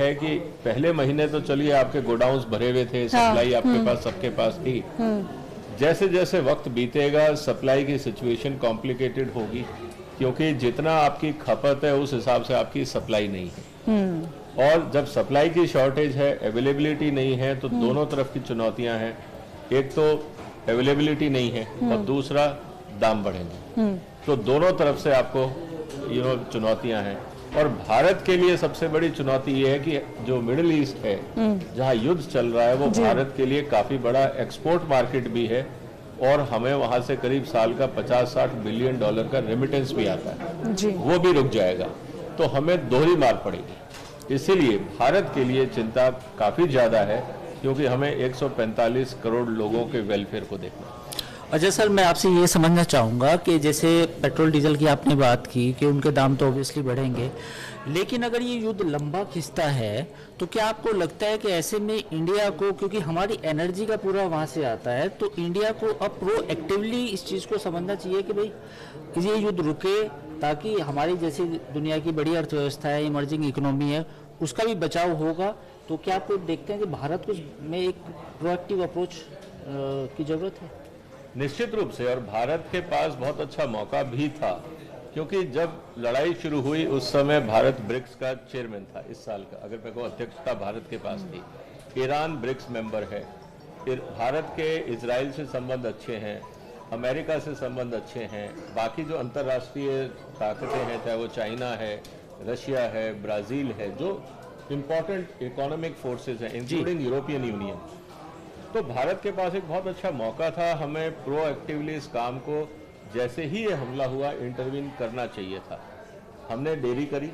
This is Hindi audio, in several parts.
है कि पहले महीने तो चलिए आपके गोडाउन्स भरे हुए थे, सप्लाई आपके पास सबके पास थी। जैसे जैसे वक्त बीतेगा सप्लाई की सिचुएशन कॉम्प्लिकेटेड होगी, क्योंकि जितना आपकी खपत है उस हिसाब से आपकी सप्लाई नहीं है। और जब सप्लाई की शॉर्टेज है, अवेलेबिलिटी नहीं है, तो दोनों तरफ की चुनौतियां हैं। एक तो अवेलेबिलिटी नहीं है और दूसरा दाम बढ़ेंगे। तो दोनों तरफ से आपको चुनौतियां हैं। और भारत के लिए सबसे बड़ी चुनौती ये है कि जो मिडिल ईस्ट है, जहां युद्ध चल रहा है, वो भारत के लिए काफी बड़ा एक्सपोर्ट मार्केट भी है और हमें वहां से करीब साल का 50-60 बिलियन डॉलर का रेमिटेंस भी आता है जी। वो भी रुक जाएगा तो हमें दोहरी मार पड़ेगी। इसीलिए भारत के लिए चिंता काफी ज्यादा है, क्योंकि हमें 145 करोड़ लोगों के वेलफेयर को देखना है। अच्छा सर, मैं आपसे ये समझना चाहूँगा कि जैसे पेट्रोल डीजल की आपने बात की कि उनके दाम तो ऑब्वियसली बढ़ेंगे, लेकिन अगर ये युद्ध लंबा खिंचता है तो क्या आपको लगता है कि ऐसे में इंडिया को, क्योंकि हमारी एनर्जी का पूरा वहाँ से आता है, तो इंडिया को अब प्रोएक्टिवली इस चीज़ को समझना चाहिए कि भाई ये युद्ध रुके, ताकि हमारी जैसी दुनिया की बड़ी अर्थव्यवस्था है, इमर्जिंग इकोनॉमी है, उसका भी बचाव होगा। तो क्या आप देखते हैं कि भारत को में एक प्रोएक्टिव अप्रोच की ज़रूरत है? निश्चित रूप से, और भारत के पास बहुत अच्छा मौका भी था, क्योंकि जब लड़ाई शुरू हुई उस समय भारत ब्रिक्स का चेयरमैन था इस साल का, अगर मैं कहूँ अध्यक्षता भारत के पास थी। ईरान ब्रिक्स मेंबर है, भारत के इजराइल से संबंध अच्छे हैं, अमेरिका से संबंध अच्छे हैं, बाकी जो अंतर्राष्ट्रीय ताकतें हैं, चाहे वो चाइना है, रशिया है, ब्राज़ील है, जो इम्पोर्टेंट इकोनॉमिक फोर्सेज हैं, इंक्लूडिंग यूरोपियन यूनियन। तो भारत के पास एक बहुत अच्छा मौका था, हमें प्रोएक्टिवली इस काम को जैसे ही ये हमला हुआ इंटरवीन करना चाहिए था। हमने देरी करी,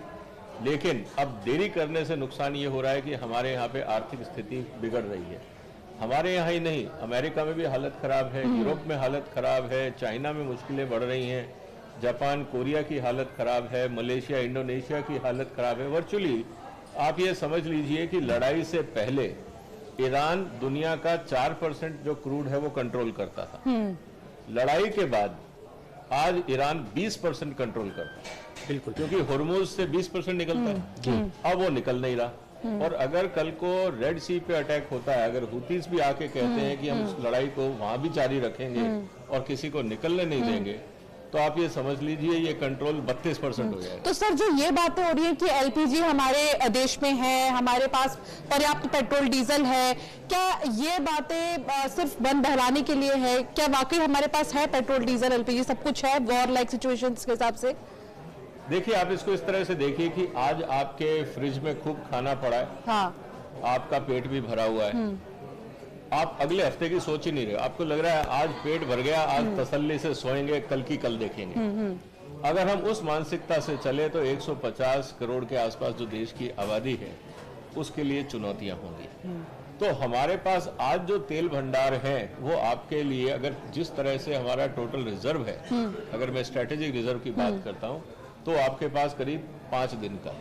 लेकिन अब देरी करने से नुकसान ये हो रहा है कि हमारे यहाँ पे आर्थिक स्थिति बिगड़ रही है। हमारे यहाँ ही नहीं, अमेरिका में भी हालत खराब है, यूरोप में हालत खराब है, चाइना में मुश्किलें बढ़ रही हैं, जापान कोरिया की हालत खराब है, मलेशिया इंडोनेशिया की हालत खराब है। वर्चुअली आप ये समझ लीजिए कि लड़ाई से पहले ईरान दुनिया का 4% जो क्रूड है वो कंट्रोल करता था। लड़ाई के बाद आज ईरान 20% कंट्रोल करता है। बिल्कुल, क्योंकि हुर्मुज से 20% निकलता है, अब वो निकल नहीं रहा। और अगर कल को रेड सी पे अटैक होता है, अगर हुतीस भी आके कहते हैं कि हम इस लड़ाई को वहां भी जारी रखेंगे और किसी को निकलने नहीं देंगे, तो आप ये समझ लीजिए ये कंट्रोल 32% हो जाएगा। तो सर, जो ये बातें हो रही है कि एलपीजी हमारे देश में है, हमारे पास पर्याप्त पेट्रोल डीजल है, क्या ये बातें सिर्फ बंद बहलाने के लिए है? क्या वाकई हमारे पास है पेट्रोल डीजल एलपीजी सब कुछ है वॉर लाइक सिचुएशंस के हिसाब से? देखिए, आप इसको इस तरह से देखिए कि आज आपके फ्रिज में खूब खाना पड़ा है, हाँ, आपका पेट भी भरा हुआ है, आप अगले हफ्ते की सोच ही नहीं रहे, आपको लग रहा है आज पेट भर गया, आज तसल्ली से सोएंगे, कल की कल देखेंगे। अगर हम उस मानसिकता से चले तो 150 करोड़ के आसपास जो देश की आबादी है उसके लिए चुनौतियां होंगी। तो हमारे पास आज जो तेल भंडार हैं वो आपके लिए, अगर जिस तरह से हमारा टोटल रिजर्व है, अगर मैं स्ट्रेटेजिक रिजर्व की बात करता हूं, तो आपके पास करीब 5 दिन का।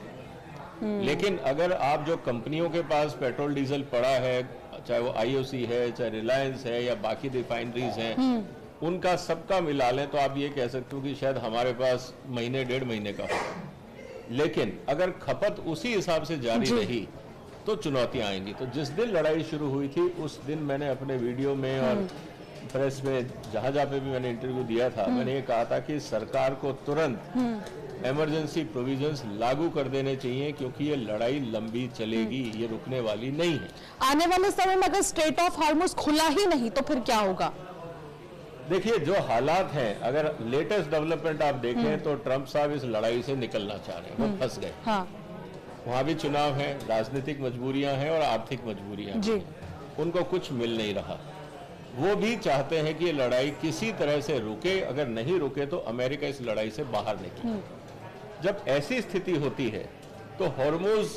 लेकिन अगर आप जो कंपनियों के पास पेट्रोल डीजल पड़ा है, चाहे वो आईओसी है, चाहे रिलायंस है या बाकी रिफाइनरीज हैं, उनका सबका मिला लें तो आप ये कह सकते हो कि शायद हमारे पास महीने 1.5 महीने का होगा। लेकिन अगर खपत उसी हिसाब से जारी रही तो चुनौतियां आएंगी। तो जिस दिन लड़ाई शुरू हुई थी उस दिन मैंने अपने वीडियो में और प्रेस में जहां पे भी मैंने इंटरव्यू दिया था, मैंने ये कहा था कि सरकार को तुरंत इमरजेंसी प्रोविजंस लागू कर देने चाहिए, क्योंकि ये लड़ाई लंबी चलेगी, ये रुकने वाली नहीं है। आने वाले समय में अगर स्ट्रेट ऑफ हार्मुज खुला ही नहीं तो फिर क्या होगा? देखिए, जो हालात हैं, अगर लेटेस्ट डेवलपमेंट आप देखें तो ट्रंप साहब इस लड़ाई से निकलना चाह रहे हैं, वो फंस गए। हाँ। वहां भी चुनाव है, राजनीतिक मजबूरियां हैं और आर्थिक मजबूरियां हैं, उनको कुछ मिल नहीं रहा। वो भी चाहते हैं कि ये लड़ाई किसी तरह से रुके, अगर नहीं रुके तो अमेरिका इस लड़ाई से बाहर निकले। जब ऐसी स्थिति होती है तो हॉर्मुज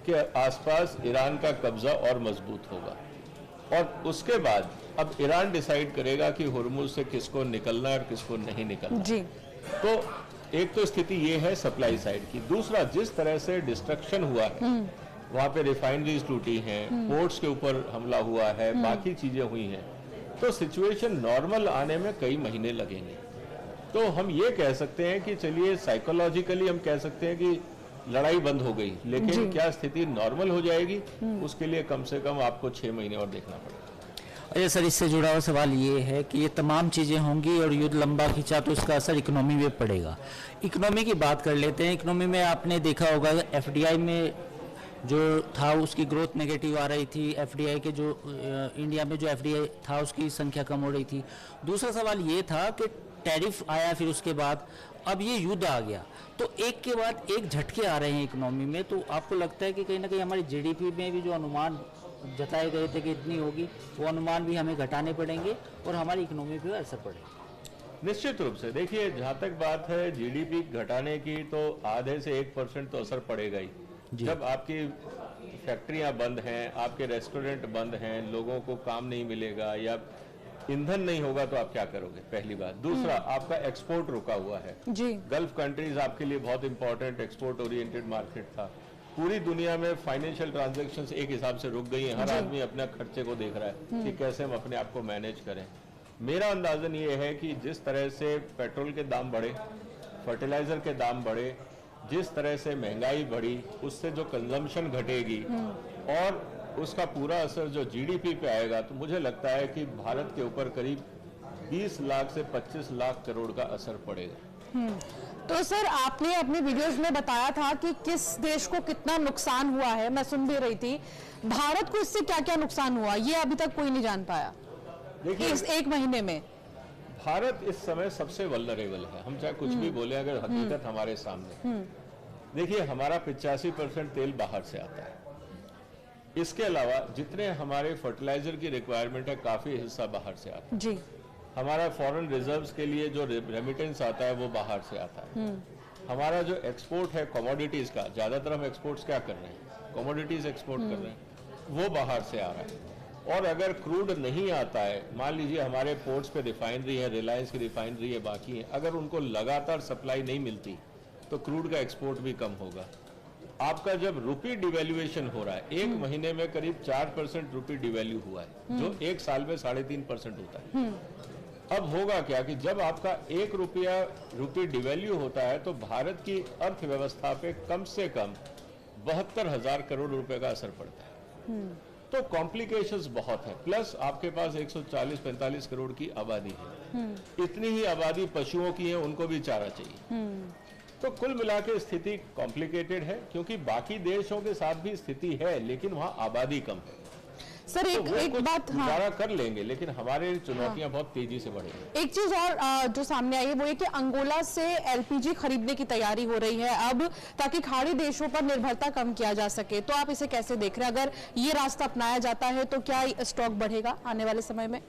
के आसपास ईरान का कब्जा और मजबूत होगा, और उसके बाद अब ईरान डिसाइड करेगा कि हॉर्मुज से किसको निकलना है और किसको नहीं निकलना जी। तो एक तो स्थिति ये है सप्लाई साइड की। दूसरा, जिस तरह से डिस्ट्रक्शन हुआ है, वहां पे रिफाइनरीज टूटी हैं, पोर्ट्स के ऊपर हमला हुआ है, बाकी चीजें हुई हैं, तो सिचुएशन नॉर्मल आने में कई महीने लगेंगे। तो हम ये कह सकते हैं कि चलिए साइकोलॉजिकली हम कह सकते हैं कि लड़ाई बंद हो गई, लेकिन क्या स्थिति नॉर्मल हो जाएगी, उसके लिए कम से कम आपको 6 महीने और देखना पड़ेगा। अरे सर, इससे जुड़ा हुआ सवाल ये है कि ये तमाम चीज़ें होंगी और युद्ध लंबा खिंचा तो इसका असर इकोनॉमी में पड़ेगा। इकोनॉमी की बात कर लेते हैं। इकोनॉमी में आपने देखा होगा एफडीआई में जो था उसकी ग्रोथ नेगेटिव आ रही थी। एफडीआई के जो इंडिया में जो एफडीआई था उसकी संख्या कम हो रही थी। दूसरा सवाल ये था कि टैरिफ आया, फिर उसके बाद अब ये युद्ध आ गया, तो एक के बाद एक झटके आ रहे हैं इकोनॉमी में। तो आपको लगता है कि कहीं ना कहीं हमारी जीडीपी में भी जो अनुमान जताए गए थे कि इतनी होगी, वो अनुमान भी हमें घटाने पड़ेंगे और हमारी इकोनॉमी पे असर पड़ेगा? निश्चित रूप से देखिए, जहां तक बात है जीडीपी घटाने की, तो आधे से 1% तो असर पड़ेगा ही। जब आपकी फैक्ट्रियां बंद हैं, आपके रेस्टोरेंट बंद हैं, लोगों को काम नहीं मिलेगा या ईंधन नहीं होगा तो आप क्या करोगे, पहली बात। दूसरा, आपका एक्सपोर्ट रुका हुआ है जी। गल्फ कंट्रीज आपके लिए बहुत इंपॉर्टेंट एक्सपोर्ट ओरिएंटेड मार्केट था। पूरी दुनिया में फाइनेंशियल ट्रांजैक्शंस एक हिसाब से रुक गई हैं। हर आदमी अपने खर्चे को देख रहा है कि कैसे हम अपने आप को मैनेज करें। मेरा अंदाजन ये है कि जिस तरह से पेट्रोल के दाम बढ़े, फर्टिलाइजर के दाम बढ़े, जिस तरह से महंगाई बढ़ी, उससे जो कंजम्पशन घटेगी और उसका पूरा असर जो जीडीपी पे आएगा, तो मुझे लगता है कि भारत के ऊपर करीब 20 लाख से 25 लाख करोड़ का असर पड़ेगा। तो सर, आपने अपने वीडियोस में बताया था कि किस देश को कितना नुकसान हुआ है, मैं सुन भी रही थी। भारत को इससे क्या क्या नुकसान हुआ, ये अभी तक कोई नहीं जान पाया। देखिए, इस एक महीने में भारत इस समय सबसे वल्नरेबल है। हम चाहे कुछ भी बोले, अगर हकीकत हमारे सामने, देखिए हमारा 85% तेल बाहर से आता है। इसके अलावा जितने हमारे फर्टिलाइजर की रिक्वायरमेंट है, काफी हिस्सा बाहर से आता है जी। हमारा फॉरेन रिजर्व्स के लिए जो रेमिटेंस आता है वो बाहर से आता है। हमारा जो एक्सपोर्ट है कमोडिटीज का, ज्यादातर हम एक्सपोर्ट्स क्या कर रहे हैं, कमोडिटीज एक्सपोर्ट कर रहे हैं, वो बाहर से आ रहा है। और अगर क्रूड नहीं आता है, मान लीजिए हमारे पोर्ट्स पे रिफाइनरी है, रिलायंस की रिफाइनरी है, बाकी है, अगर उनको लगातार सप्लाई नहीं मिलती तो क्रूड का एक्सपोर्ट भी कम होगा। आपका जब रुपी डिवैल्यूएशन हो रहा है, एक महीने में करीब 4% रुपी डिवैल्यू हुआ है, जो एक साल में 3.5% होता है। अब होगा क्या कि जब आपका 1 रुपया रुपी डिवैल्यू होता है, तो भारत की अर्थव्यवस्था पे कम से कम 72,000 करोड़ रुपए का असर पड़ता है। तो कॉम्प्लिकेशंस बहुत है। प्लस आपके पास 140-45 करोड़ की आबादी है। इतनी ही आबादी पशुओं की है, उनको भी चारा चाहिए। तो कुल मिला के स्थिति कॉम्प्लिकेटेड है, क्योंकि बाकी देशों के साथ भी स्थिति है, लेकिन वहां आबादी कम है। सर, एक बात गुजारा कर लेंगे, लेकिन हमारे चुनौतियां बहुत तेजी से बढ़ेंगी। एक चीज और जो सामने आई है वो ये कि अंगोला से एलपीजी खरीदने की तैयारी हो रही है अब, ताकि खाड़ी देशों पर निर्भरता कम किया जा सके। तो आप इसे कैसे देख रहे हैं? अगर ये रास्ता अपनाया जाता है तो क्या स्टॉक बढ़ेगा आने वाले समय में?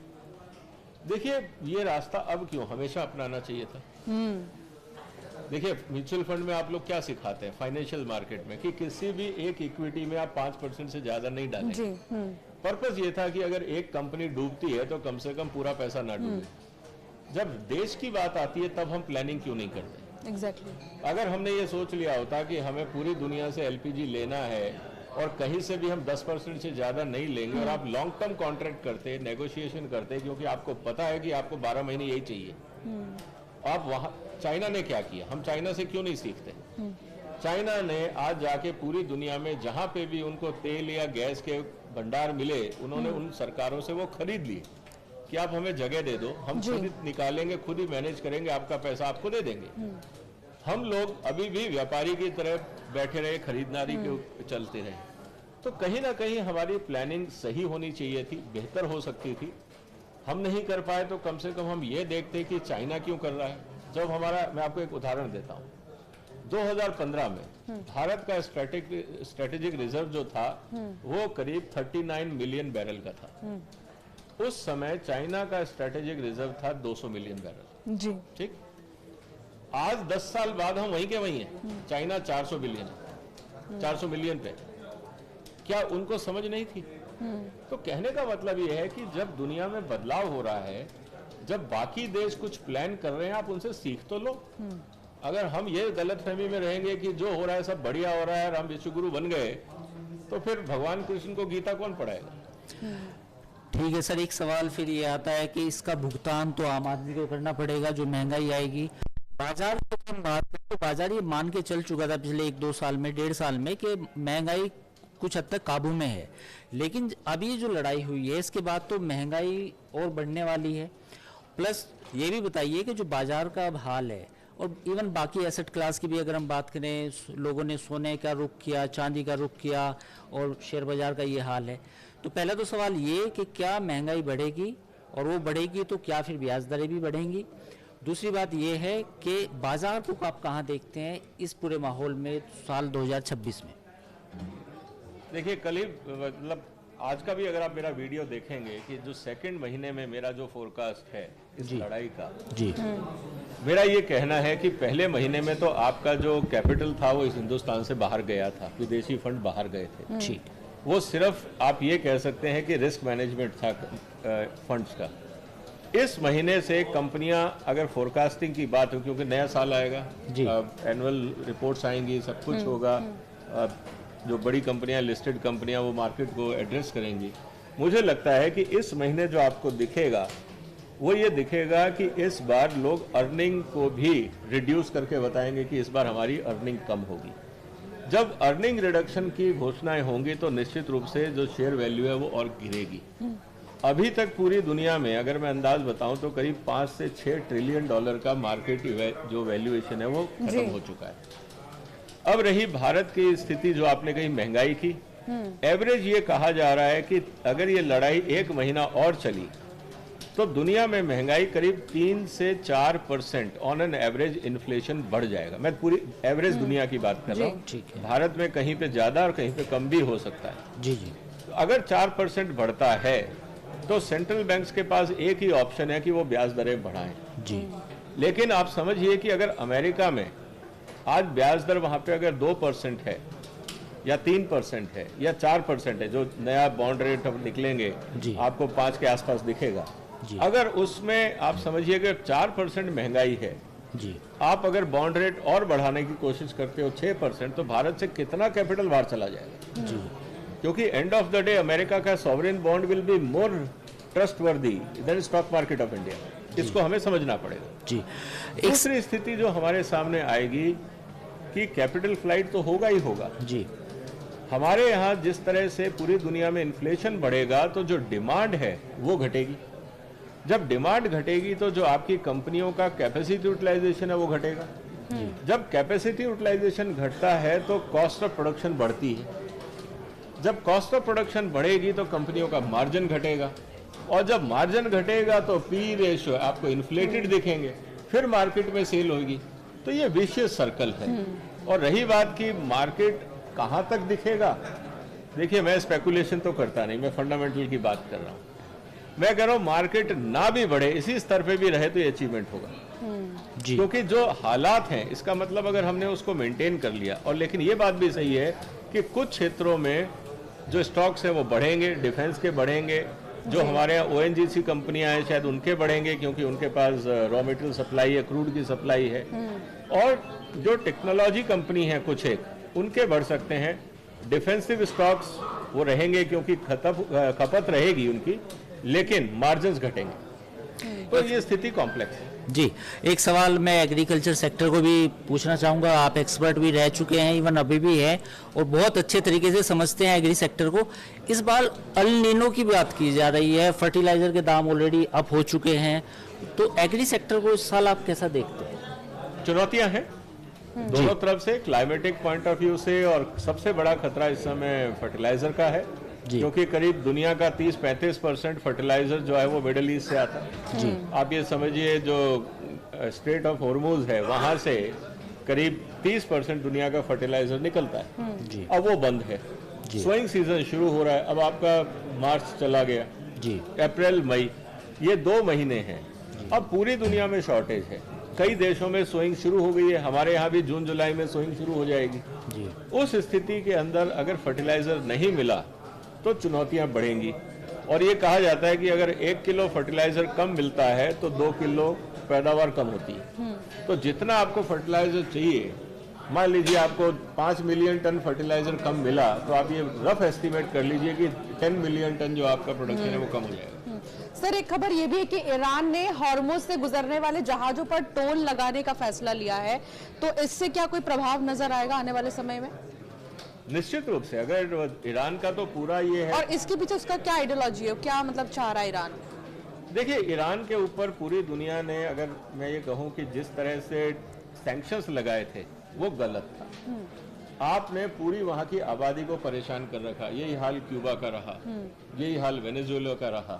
देखिए, ये रास्ता अब क्यों, हमेशा अपनाना चाहिए था। देखिए, म्यूचुअल फंड में आप लोग क्या सिखाते हैं फाइनेंशियल मार्केट में, कि किसी भी एक इक्विटी में आप 5% से ज्यादा नहीं डालेंगे। पर्पस ये था कि अगर एक कंपनी डूबती है तो कम से कम पूरा पैसा ना डूबे। जब देश की बात आती है तब हम प्लानिंग क्यों नहीं करते? एग्जैक्टली। अगर हमने ये सोच लिया होता कि हमें पूरी दुनिया से एलपीजी लेना है और कहीं से भी हम 10% से ज्यादा नहीं लेंगे, और आप लॉन्ग टर्म कॉन्ट्रैक्ट करते, नेगोशिएशन करते, क्योंकि आपको पता है कि आपको 12 महीने यही चाहिए। आप वहां, चाइना ने क्या किया, हम चाइना से क्यों नहीं सीखते? चाइना ने आज जाके पूरी दुनिया में जहां पे भी उनको तेल या गैस के भंडार मिले, उन्होंने उन सरकारों से वो खरीद लिए कि आप हमें जगह दे दो, हम खुद ही निकालेंगे, खुद ही मैनेज करेंगे, आपका पैसा आपको दे देंगे। हम लोग अभी भी व्यापारी की तरह बैठे रहे, खरीददारी के चलते रहे। तो कहीं ना कहीं हमारी प्लानिंग सही होनी चाहिए थी, बेहतर हो सकती थी। हम नहीं कर पाए तो कम से कम हम ये देखते कि चाइना क्यों कर रहा है। जब हमारा, मैं आपको एक उदाहरण देता हूँ, 2015 में भारत का स्ट्रेटेजिक रिजर्व जो था वो करीब 39 मिलियन बैरल का था। उस समय चाइना का स्ट्रेटेजिक रिजर्व था 200 मिलियन बैरल जी। ठीक, आज 10 साल बाद हम वहीं के वहीं हैं। चाइना 400 मिलियन पे। क्या उनको समझ नहीं थी? तो कहने का मतलब ये है कि जब दुनिया में बदलाव हो रहा है, जब बाकी देश कुछ प्लान कर रहे हैं, आप उनसे सीख तो लो। अगर हम ये गलतफहमी में रहेंगे कि जो हो रहा है सब बढ़िया हो रहा है और हम विश्वगुरु बन गए, तो फिर भगवान कृष्ण को गीता कौन पढ़ाएगा? ठीक है सर, एक सवाल फिर ये आता है कि इसका भुगतान तो आम आदमी को करना पड़ेगा, जो महंगाई आएगी बाजार की हम बात करें तो बाजार ये मान के चल चुका था पिछले 1-2 साल में, 1.5 साल में, कि महंगाई कुछ हद तक काबू में है। लेकिन अभी जो लड़ाई हुई है इसके बाद तो महंगाई और बढ़ने वाली है। प्लस ये भी बताइए कि जो बाजार का अब हाल है और इवन बाकी एसेट क्लास की भी अगर हम बात करें, लोगों ने सोने का रुख किया, चांदी का रुख किया और शेयर बाजार का ये हाल है। तो पहला तो सवाल ये कि क्या महंगाई बढ़ेगी, और वो बढ़ेगी तो क्या फिर ब्याज दरें भी बढ़ेंगी? दूसरी बात ये है कि बाजार को आप कहाँ देखते हैं इस पूरे माहौल में साल 2026 में? देखिए, कल ही मतलब आज का भी अगर आप मेरा वीडियो देखेंगे कि जो सेकंड महीने में मेरा जो फोरकास्ट है इस लड़ाई का, जी, मेरा ये कहना है कि पहले महीने में तो आपका जो कैपिटल था वो इस हिंदुस्तान से बाहर गया था, विदेशी फंड बाहर गए थे। जी, वो सिर्फ आप ये कह सकते हैं कि रिस्क मैनेजमेंट था फंड्स का। इस महीने से कंपनियां, अगर फोरकास्टिंग की बात हो, क्योंकि नया साल आएगा, एनुअल रिपोर्ट्स आएंगी, सब कुछ होगा, जो बड़ी कंपनियां, लिस्टेड कंपनियां, वो मार्केट को एड्रेस करेंगी। मुझे लगता है कि इस महीने जो आपको दिखेगा वो ये दिखेगा कि इस बार लोग अर्निंग को भी रिड्यूस करके बताएंगे कि इस बार हमारी अर्निंग कम होगी। जब अर्निंग रिडक्शन की घोषणाएं होंगी तो निश्चित रूप से जो शेयर वैल्यू है वो और गिरेगी। अभी तक पूरी दुनिया में अगर मैं अंदाज बताऊं तो करीब 5 से 6 ट्रिलियन डॉलर का मार्केट जो वैल्यूएशन है वो खत्म हो चुका है। अब रही भारत की स्थिति, जो आपने कही महंगाई की, एवरेज ये कहा जा रहा है कि अगर ये लड़ाई 1 महीना और चली तो दुनिया में महंगाई करीब 3 से 4% ऑन एन एवरेज इन्फ्लेशन बढ़ जाएगा। मैं पूरी एवरेज दुनिया की बात कर रहा हूँ। भारत में कहीं पे ज्यादा और कहीं पे कम भी हो सकता है। जी जी। अगर 4% बढ़ता है तो सेंट्रल बैंक्स के पास एक ही ऑप्शन है कि वो ब्याज दरें बढ़ाएं। जी। लेकिन आप समझिए कि अगर अमेरिका में आज ब्याज दर वहां पे अगर 2% है या 3% है या 4% है, जो नया बॉन्ड रेट अब निकलेंगे आपको 5 के आसपास दिखेगा, अगर उसमें आप समझिए कि 4% महंगाई है जी, आप अगर बॉन्ड रेट और बढ़ाने की कोशिश करते हो 6%, तो भारत से कितना कैपिटल बाहर चला जाएगा जी। क्योंकि end of the day America का sovereign bond will be more trustworthy than stock market of India. इसको हमें समझना पड़ेगा जी। दूसरी स्थिति जो हमारे सामने आएगी कि कैपिटल फ्लाइट तो होगा ही होगा जी। हमारे यहाँ जिस तरह से पूरी दुनिया में इन्फ्लेशन बढ़ेगा तो जो डिमांड है वो घटेगी। जब डिमांड घटेगी तो जो आपकी कंपनियों का कैपेसिटी यूटिलाइजेशन है वो घटेगा। जब कैपेसिटी यूटिलाइजेशन घटता है तो कॉस्ट ऑफ प्रोडक्शन बढ़ती है। जब कॉस्ट ऑफ प्रोडक्शन बढ़ेगी तो कंपनियों का मार्जिन घटेगा, और जब मार्जिन घटेगा तो पी रेशियो आपको इन्फ्लेटेड दिखेंगे, फिर मार्केट में सेल होगी। तो ये विशियस सर्कल है। और रही बात की मार्केट कहाँ तक दिखेगा, देखिए मैं स्पेकुलेशन तो करता नहीं, मैं फंडामेंटल की बात कर रहा हूँ। मैं कह रहा हूँ मार्केट ना भी बढ़े, इसी स्तर पे भी रहे तो ये अचीवमेंट होगा जी। क्योंकि जो हालात हैं इसका मतलब अगर हमने उसको मेंटेन कर लिया, और लेकिन ये बात भी सही है कि कुछ क्षेत्रों में जो स्टॉक्स हैं वो बढ़ेंगे, डिफेंस के बढ़ेंगे, जो हमारे यहाँ ONGC कंपनियां हैं शायद उनके बढ़ेंगे क्योंकि उनके पास रॉ मटेरियल सप्लाई है, क्रूड की सप्लाई है, और जो टेक्नोलॉजी कंपनी है कुछ एक उनके बढ़ सकते हैं। डिफेंसिव स्टॉक्स वो रहेंगे क्योंकि खपत रहेगी उनकी, लेकिन मार्जिन्स घटेंगे। तो ये स्थिति कॉम्प्लेक्स है जी। एक सवाल मैं एग्रीकल्चर सेक्टर को भी पूछना चाहूँगा। आप एक्सपर्ट भी रह चुके हैं, इवन अभी भी हैं, और बहुत अच्छे तरीके से समझते हैं एग्री सेक्टर को। इस बार अल नीनो की बात की जा रही है, फर्टिलाइजर के दाम ऑलरेडी अप हो चुके हैं, तो एग्री सेक्टर को इस साल आप कैसा देखते हैं? चुनौतियां हैं दोनों तरफ से, क्लाइमेटिक पॉइंट ऑफ व्यू से, और सबसे बड़ा खतरा इस समय फर्टिलाइजर का है क्योंकि करीब दुनिया का 30-35% फर्टिलाइजर जो है वो मिडल ईस्ट से आता है जी। आप ये समझिए जो स्ट्रेट ऑफ हॉर्मुज है वहां से करीब 30% दुनिया का फर्टिलाइजर निकलता है जी। अब वो बंद है, सोइंग सीजन शुरू हो रहा है। अब आपका मार्च चला गया जी, अप्रैल मई ये 2 महीने हैं। अब पूरी दुनिया में शॉर्टेज है, कई देशों में सोइंग शुरू हो गई है, हमारे यहाँ भी जून जुलाई में सोइंग शुरू हो जाएगी जी। उस स्थिति के अंदर अगर फर्टिलाइजर नहीं मिला तो चुनौतियां बढ़ेंगी। और ये कहा जाता है कि अगर 1 किलो फर्टिलाइजर कम मिलता है तो 2 किलो पैदावार कम होती है। तो जितना आपको फर्टिलाइजर चाहिए मान लीजिए आपको 5 मिलियन टन फर्टिलाइजर कम मिला, तो आप ये रफ एस्टिमेट कर लीजिए कि 10 मिलियन टन जो आपका प्रोडक्शन है वो कम हो जाएगा। सर, एक खबर ये भी है कि ईरान ने हॉर्मुज से गुजरने वाले जहाजों पर टोल लगाने का फैसला लिया है, तो इससे क्या कोई प्रभाव नजर आएगा आने वाले समय में? निश्चित रूप से, अगर ईरान का तो पूरा ये है। और इसके पीछे उसका क्या आइडियोलॉजी है, क्या मतलब चाह रहा है ईरान? देखिए, ईरान के ऊपर पूरी दुनिया ने, अगर मैं ये कहूँ कि जिस तरह से सैंक्शंस लगाए थे वो गलत था। आपने पूरी वहाँ की आबादी को परेशान कर रखा। यही हाल क्यूबा का रहा, यही हाल वेनेजुएला का रहा।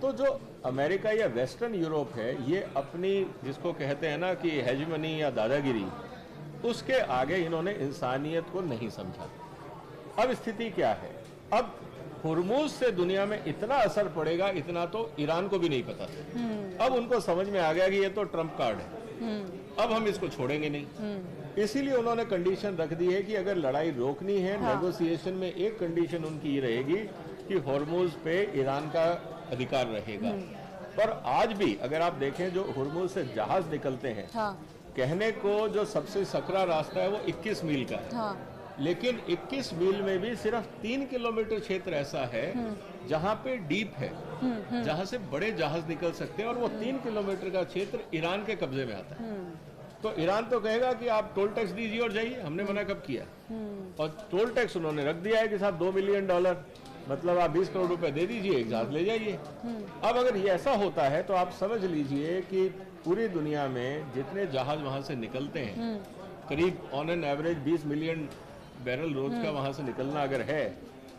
तो जो अमेरिका या वेस्टर्न यूरोप है, ये अपनी जिसको कहते हैं ना कि हेजमनी या दादागिरी, उसके आगे इन्होंने इंसानियत को नहीं समझा। अब स्थिति क्या है? अब हुर्मुज से दुनिया में इतना असर पड़ेगा, इतना तो ईरान को भी नहीं पता था। अब उनको समझ में आ गया कि ये तो ट्रम्प कार्ड है, अब हम इसको छोड़ेंगे नहीं। इसीलिए उन्होंने कंडीशन रख दी है कि अगर लड़ाई रोकनी है, नेगोशिएशन में एक कंडीशन उनकी ये रहेगी कि हुर्मुज पे ईरान का अधिकार रहेगा। पर आज भी अगर आप देखें, जो हुर्मुज से जहाज निकलते हैं, कहने को जो सबसे सकरा रास्ता है वो 21 मील का है, लेकिन 21 मील में भी सिर्फ 3 किलोमीटर क्षेत्र ऐसा है जहां पे डीप है, जहां से बड़े जहाज निकल सकते हैं, और वो 3 किलोमीटर का क्षेत्र ईरान के कब्जे में आता है। तो ईरान तो कहेगा कि आप टोल टैक्स दीजिए और जाइए, हमने मना कब किया? और टोल टैक्स उन्होंने रख दिया है कि साहब $2 मिलियन, मतलब आप 20 करोड़ रुपए दे दीजिए, एक जहाज ले जाइए। अब अगर ये ऐसा होता है तो आप समझ लीजिए कि पूरी दुनिया में जितने जहाज वहां से निकलते हैं, करीब on an average 20 million barrel रोज का वहां से निकलना अगर है,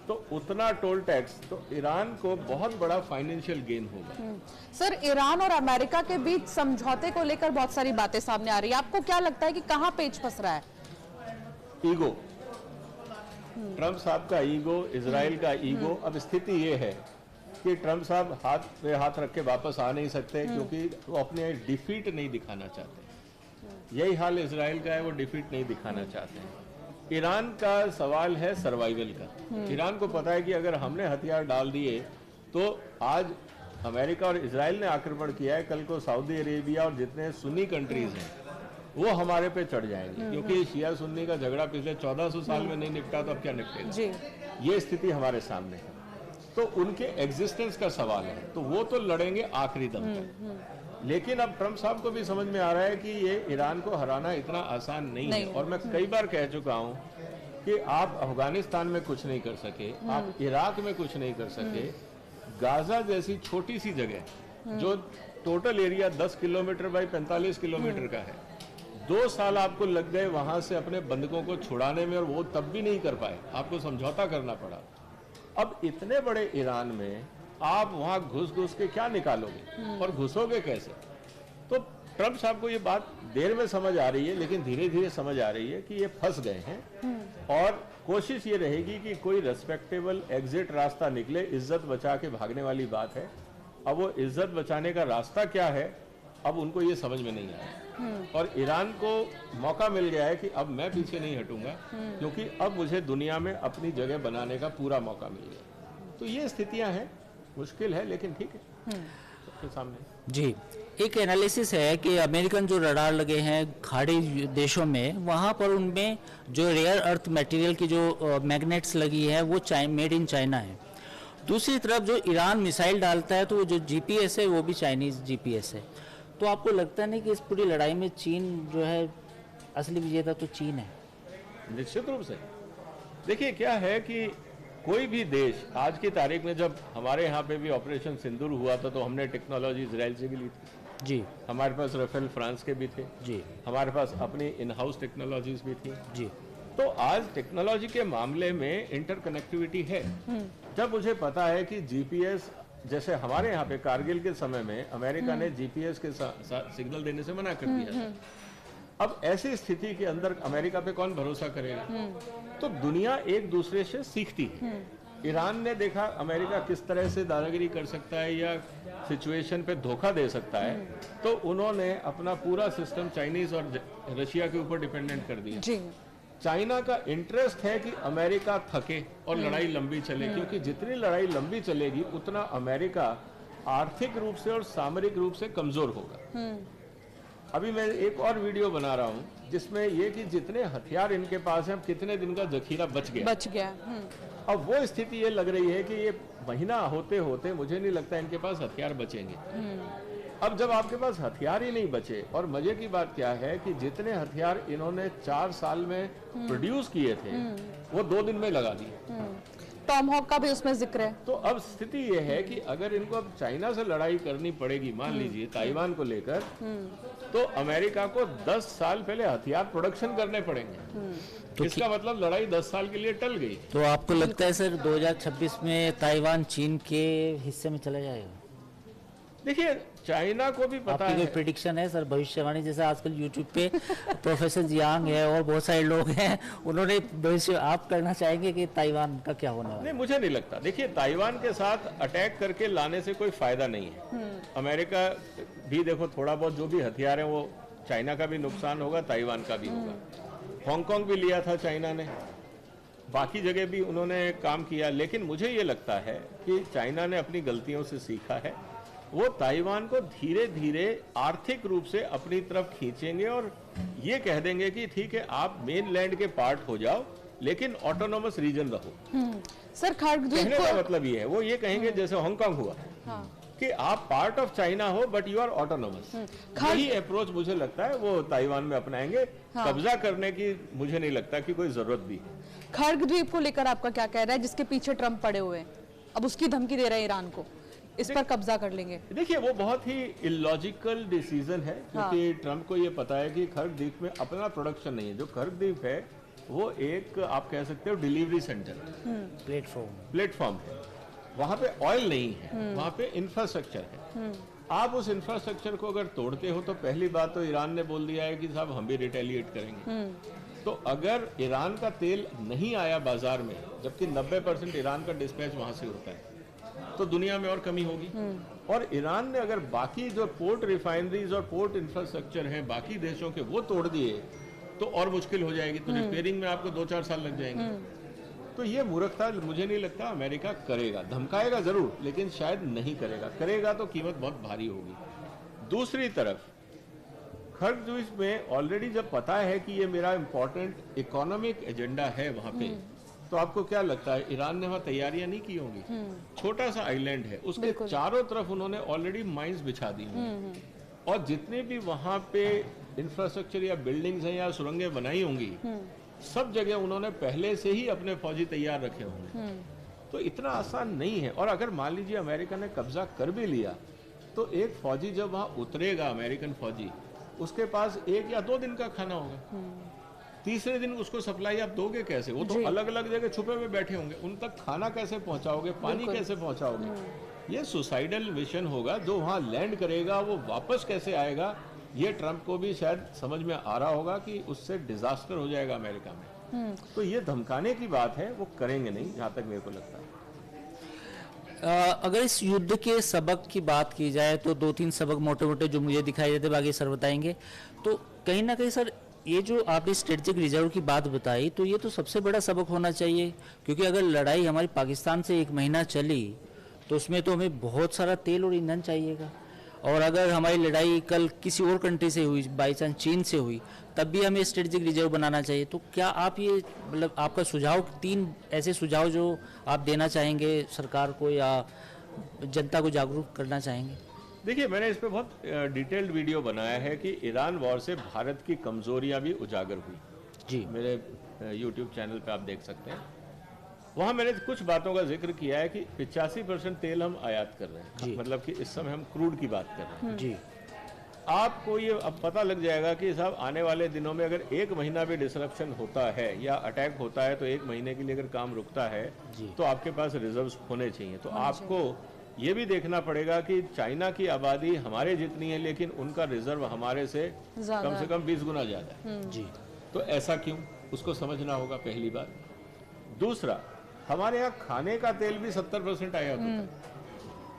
तो उतना टोल टैक्स, तो ईरान को बहुत बड़ा फाइनेंशियल गेन होगा। सर, ईरान और अमेरिका के बीच समझौते को लेकर बहुत सारी बातें सामने आ रही है, आपको क्या लगता है कि कहां पेच फंस रहा है? ईगो, ट्रम्प साहब का ईगो, इजराइल का ईगो। अब स्थिति ये है कि ट्रम्प साहब हाथ पे हाथ रख के वापस आ नहीं सकते, क्योंकि वो अपने डिफीट नहीं दिखाना चाहते। यही हाल इजराइल का है, वो डिफीट नहीं दिखाना चाहते हैं। ईरान का सवाल है सर्वाइवल का। ईरान को पता है कि अगर हमने हथियार डाल दिए तो आज अमेरिका और इजराइल ने आक्रमण किया है, कल को सऊदी अरेबिया और जितने सुन्नी कंट्रीज हैं वो हमारे पे चढ़ जाएंगे, क्योंकि शिया सुन्नी का झगड़ा पिछले 1400 साल में नहीं निपटा, तो अब क्या निपटेगा? ये स्थिति हमारे सामने है। तो उनके एग्जिस्टेंस का सवाल है, तो वो तो लड़ेंगे आखिरी दम तक। लेकिन अब ट्रम्प साहब को भी समझ में आ रहा है कि ये ईरान को हराना इतना आसान नहीं है। और मैं कई बार कह चुका हूं कि आप अफगानिस्तान में कुछ नहीं कर सके, आप इराक में कुछ नहीं कर सके, गाजा जैसी छोटी सी जगह जो total area 10 kilometre by 45 kilometre का है, 2 साल आपको लग गए वहां से अपने बंधकों को छुड़ाने में, और वो तब भी नहीं कर पाए, आपको समझौता करना पड़ा। अब इतने बड़े ईरान में आप वहां घुस के क्या निकालोगे और घुसोगे कैसे? तो ट्रम्प साहब को ये बात देर में समझ आ रही है, लेकिन धीरे धीरे समझ आ रही है कि ये फंस गए हैं, और कोशिश ये रहेगी कि कोई रेस्पेक्टेबल एग्जिट रास्ता निकले। इज्जत बचा के भागने वाली बात है। अब वो इज्जत बचाने का रास्ता क्या है, अब उनको ये समझ में नहीं आया। और ईरान को मौका मिल गया है कि अब मैं पीछे नहीं हटूंगा, क्योंकि अब मुझे दुनिया में अपनी जगह बनाने का पूरा मौका मिल गया। तो ये स्थितियां हैं, मुश्किल है, लेकिन ठीक है सबके सामने। जी, एक एनालिसिस है कि अमेरिकन जो रडार लगे हैं खाड़ी देशों में, वहाँ पर उनमें जो रेयर अर्थ मटेरियल की जो मैग्नेट्स लगी है वो मेड इन चाइना है। दूसरी तरफ जो ईरान मिसाइल डालता है, तो वो जो जीपीएस है वो भी चाइनीज जीपीएस है। तो आपको लगता नहीं कि इस पूरी लड़ाई में चीन जो है असली विजेता? तो चीन है निश्चित रूप से। देखिए क्या है कि कोई भी देश आज की तारीख में, जब हमारे यहाँ पे भी ऑपरेशन सिंदूर हुआ था तो हमने टेक्नोलॉजी इजराइल से भी ली थी जी, हमारे पास राफेल फ्रांस के भी थे जी, हमारे पास अपनी इन हाउस टेक्नोलॉजीज भी थी जी। तो आज टेक्नोलॉजी के मामले में इंटरकनेक्टिविटी है। जब मुझे पता है कि जीपीएस, जैसे हमारे यहाँ पे कारगिल के समय में अमेरिका ने जीपीएस के सिग्नल देने से मना कर दिया था, अब ऐसी स्थिति के अंदर अमेरिका पे कौन भरोसा करेगा? तो दुनिया एक दूसरे से सीखती है। ईरान ने देखा अमेरिका किस तरह से दादागिरी कर सकता है या सिचुएशन पे धोखा दे सकता है, तो उन्होंने अपना पूरा सिस्टम चाइनीज और रशिया के ऊपर डिपेंडेंट कर दिया। चाइना का इंटरेस्ट है कि अमेरिका थके और लड़ाई लंबी चले, क्योंकि जितनी लड़ाई लंबी चलेगी उतना अमेरिका आर्थिक रूप से और सामरिक रूप से कमजोर होगा। अभी मैं एक और वीडियो बना रहा हूँ जिसमें ये कि जितने हथियार इनके पास हैं, कितने दिन का जखीरा बच गया। अब वो स्थिति ये लग रही है कि ये महीना होते होते मुझे नहीं लगता इनके पास हथियार बचेंगे। अब जब आपके पास हथियार ही नहीं बचे, और मजे की बात क्या है कि जितने हथियार इन्होंने 4 साल में प्रोड्यूस किए थे वो 2 दिन में लगा दिए। टॉमहॉक का भी उसमें जिक्र है। तो अब स्थिति ये है कि अगर इनको अब चाइना से लड़ाई करनी पड़ेगी, मान लीजिए ताइवान को लेकर, तो अमेरिका को 10 साल पहले हथियार प्रोडक्शन करने पड़ेंगे। तो इसका मतलब लड़ाई 10 साल के लिए टल गई। तो आपको लगता है सर 2026 में ताइवान चीन के हिस्से में चला जाएगा? देखिए, चाइना को भी पता आपकी कोई है। प्रिडिक्शन है सर, भविष्यवाणी? जैसे आजकल यूट्यूब पे प्रोफेसर जियांग है और बहुत सारे लोग हैं, उन्होंने भविष्य, आप करना चाहेंगे कि ताइवान का क्या होने वाला है? नहीं, मुझे नहीं लगता। देखिए, ताइवान के साथ अटैक करके लाने से कोई फायदा नहीं है। अमेरिका भी देखो, थोड़ा बहुत जो भी हथियार है वो चाइना का भी नुकसान होगा, ताइवान का भी होगा। हांगकांग भी लिया था चाइना ने, बाकी जगह भी उन्होंने काम किया। लेकिन मुझे ये लगता है कि चाइना ने अपनी गलतियों से सीखा है। वो ताइवान को धीरे धीरे आर्थिक रूप से अपनी तरफ खींचेंगे और ये कह देंगे कि ठीक है, आप मेन लैंड के पार्ट हो जाओ, लेकिन ऑटोनोमस रीजन रहो। सर, खार्गद्वीप कहने का मतलब ये है, वो ये कहेंगे जैसे हांगकांग हुआ कि आप पार्ट ऑफ चाइना हो बट यू आर ऑटोनोमस। यही अप्रोच मुझे लगता है वो ताइवान में अपनाएंगे। कब्जा करने की मुझे नहीं लगता कि कोई जरूरत भी है। खार्गद्वीप को लेकर आपका क्या कहना है, जिसके पीछे ट्रंप पड़े हुए हैं, अब उसकी धमकी दे रहे हैं ईरान को, इस पर कब्जा कर लेंगे? देखिए, वो बहुत ही इलॉजिकल डिसीजन है, क्योंकि ट्रंप को ये पता है कि खर्गद्वीप में अपना प्रोडक्शन नहीं है। जो खर्गद्वीप है वो एक, आप कह सकते हो, डिलीवरी सेंटर, प्लेटफॉर्म है। वहां पे ऑयल नहीं है, वहां पे इंफ्रास्ट्रक्चर है। आप उस इंफ्रास्ट्रक्चर को अगर तोड़ते हो तो पहली बात तो ईरान ने बोल दिया है कि साहब हम भी रिटेलिएट करेंगे। तो अगर ईरान का तेल नहीं आया बाजार में, जबकि 90% ईरान का डिस्पैच वहां से होता है, तो दुनिया में और कमी होगी। और ईरान ने अगर बाकी जो पोर्ट रिफाइनरीज और पोर्ट इंफ्रास्ट्रक्चर हैं बाकी देशों के, वो तोड़ दिए तो और मुश्किल हो जाएगी। तो रिपेयरिंग में आपको 2-4 साल लग जाएंगे। तो ये मूर्खता मुझे नहीं लगता अमेरिका करेगा। धमकाएगा जरूर, लेकिन शायद नहीं करेगा। करेगा तो कीमत बहुत भारी होगी। दूसरी तरफ खर्गद्वीप में ऑलरेडी जब पता है कि ये मेरा इंपॉर्टेंट इकोनॉमिक एजेंडा है वहां पे, तो आपको क्या लगता है ईरान ने वहां तैयारियां नहीं की होंगी? छोटा सा आइलैंड है, उसके चारों तरफ उन्होंने ऑलरेडी माइंस बिछा दी होंगी, और जितने भी वहां पे इंफ्रास्ट्रक्चर या बिल्डिंग्स हैं या सुरंगें बनाई होंगी, सब जगह उन्होंने पहले से ही अपने फौजी तैयार रखे होंगे। तो इतना आसान नहीं है। और अगर मान लीजिए अमेरिका ने कब्जा कर भी लिया, तो एक फौजी जब वहां उतरेगा, अमेरिकन फौजी, उसके पास 1 या 2 दिन का खाना होगा। तीसरे दिन उसको सप्लाई आप दोगे कैसे? वो तो अलग अलग जगह छुपे हुए बैठे होंगे, उन तक खाना कैसे पहुंचाओगे, पानी कैसे पहुंचाओगे? ये सुसाइडल मिशन होगा। जो वहां लैंड करेगा वो वापस कैसे आएगा, ये ट्रंप को भी शायद समझ में आ रहा होगा कि उससे डिजास्टर हो जाएगा अमेरिका में। तो ये धमकाने की बात है, वो करेंगे नहीं, जहां तक मेरे को लगता है। अगर इस युद्ध के सबक की बात की जाए तो 2-3 सबक मोटे मोटे जो मुझे दिखाई देते, बाकी सर बताएंगे। तो कहीं ना कहीं सर, ये जो आपने स्ट्रेटेजिक रिजर्व की बात बताई, तो ये तो सबसे बड़ा सबक होना चाहिए, क्योंकि अगर लड़ाई हमारी पाकिस्तान से 1 महीना चली तो उसमें तो हमें बहुत सारा तेल और ईंधन चाहिएगा। और अगर हमारी लड़ाई कल किसी और कंट्री से हुई, बाई चांस चीन से हुई, तब भी हमें स्ट्रेटेजिक रिजर्व बनाना चाहिए। तो क्या आप ये, मतलब आपका सुझाव, 3 ऐसे सुझाव जो आप देना चाहेंगे सरकार को या जनता को जागरूक करना चाहेंगे? देखिए, मैंने इस पे बहुत डिटेल्ड वीडियो बनाया है कि ईरान वॉर से भारत की कमजोरियां भी उजागर हुई जी। मेरे YouTube चैनल पे आप देख सकते हैं। वहां मैंने कुछ बातों का जिक्र किया है कि 85% तेल हम आयात कर रहे हैं, मतलब कि इस समय हम क्रूड की बात कर रहे हैं जी। आपको ये अब पता लग जाएगा कि साहब आने वाले दिनों में अगर 1 महीना भी डिसरप्शन होता है या अटैक होता है, तो 1 महीने के लिए अगर काम रुकता है तो आपके पास रिजर्व्स होने चाहिए। तो आपको ये भी देखना पड़ेगा कि चाइना की आबादी हमारे जितनी है, लेकिन उनका रिजर्व हमारे से कम 20 गुना ज्यादा है जी। तो ऐसा क्यों, उसको समझना होगा, पहली बात। दूसरा, हमारे यहाँ खाने का तेल भी 70% आया होता है,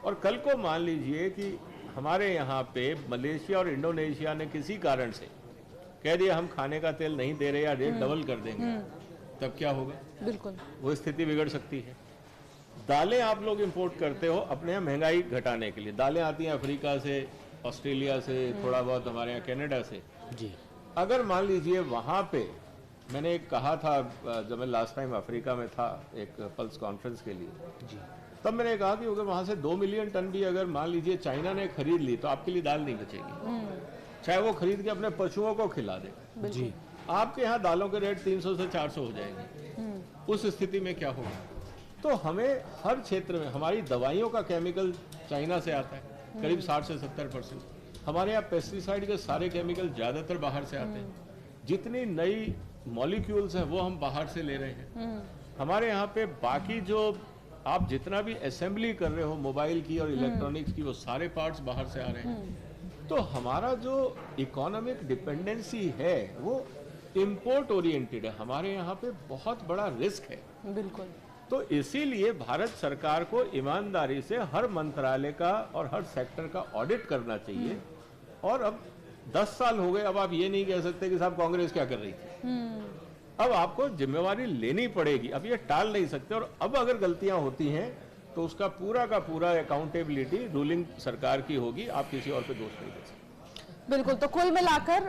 और कल को मान लीजिए कि हमारे यहाँ पे मलेशिया और इंडोनेशिया ने किसी कारण से कह दिया हम खाने का तेल नहीं दे रहे या रेट डबल कर देंगे, तब क्या होगा? बिल्कुल वो स्थिति बिगड़ सकती है। दालें आप लोग इंपोर्ट करते हो अपने यहाँ महंगाई घटाने के लिए, दालें आती हैं अफ्रीका से, ऑस्ट्रेलिया से, थोड़ा बहुत हमारे यहाँ कनाडा से। जी अगर मान लीजिए वहाँ पे, मैंने एक कहा था जब मैं लास्ट टाइम अफ्रीका में था एक पल्स कॉन्फ्रेंस के लिए, जी तब मैंने कहा कि अगर वहाँ से 2 मिलियन टन भी अगर मान लीजिए चाइना ने खरीद ली तो आपके लिए दाल नहीं बचेगी, चाहे वो खरीद के अपने पशुओं को खिला दे। जी आपके यहाँ दालों के रेट 300 से 400 हो जाएंगे। उस स्थिति में क्या होगा? तो हमें हर क्षेत्र में, हमारी दवाइयों का केमिकल चाइना से आता है करीब 60 से 70%। हमारे यहाँ पेस्टिसाइड के सारे केमिकल ज़्यादातर बाहर से आते हैं। जितनी नई मॉलिक्यूल्स हैं वो हम बाहर से ले रहे हैं। हमारे यहाँ पे बाकी जो आप जितना भी असेंबली कर रहे हो मोबाइल की और इलेक्ट्रॉनिक्स की, वो सारे पार्ट्स बाहर से आ रहे हैं। तो हमारा जो इकोनॉमिक डिपेंडेंसी है वो इंपोर्ट ओरिएंटेड है। हमारे यहाँ पे बहुत बड़ा रिस्क है। बिल्कुल। तो इसीलिए भारत सरकार को ईमानदारी से हर मंत्रालय का और हर सेक्टर का ऑडिट करना चाहिए। और अब 10 साल हो गए, अब आप ये नहीं कह सकते कि साहब कांग्रेस क्या कर रही थी। अब आपको जिम्मेवारी लेनी पड़ेगी, अब ये टाल नहीं सकते। और अब अगर गलतियां होती हैं तो उसका पूरा का पूरा अकाउंटेबिलिटी रूलिंग सरकार की होगी, आप किसी और पे दोष नहीं दे सकते। बिल्कुल। तो कुल मिलाकर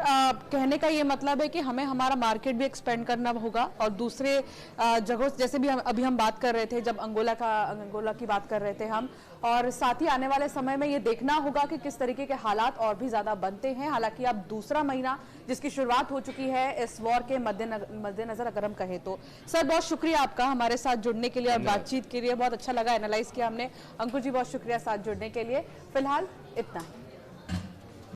कहने का ये मतलब है कि हमें हमारा मार्केट भी एक्सपेंड करना होगा और दूसरे जगहों, जैसे भी अभी हम बात कर रहे थे, जब अंगोला की बात कर रहे थे हम, और साथ ही आने वाले समय में ये देखना होगा कि किस तरीके के हालात और भी ज्यादा बनते हैं। हालांकि अब दूसरा महीना जिसकी शुरुआत हो चुकी है इस वॉर के मद्देनजर अगर हम कहें तो। सर बहुत शुक्रिया आपका हमारे साथ जुड़ने के लिए और बातचीत के लिए, बहुत अच्छा लगा, एनालाइज किया हमने। अंकुर जी बहुत शुक्रिया साथ जुड़ने के लिए। फिलहाल इतना ही।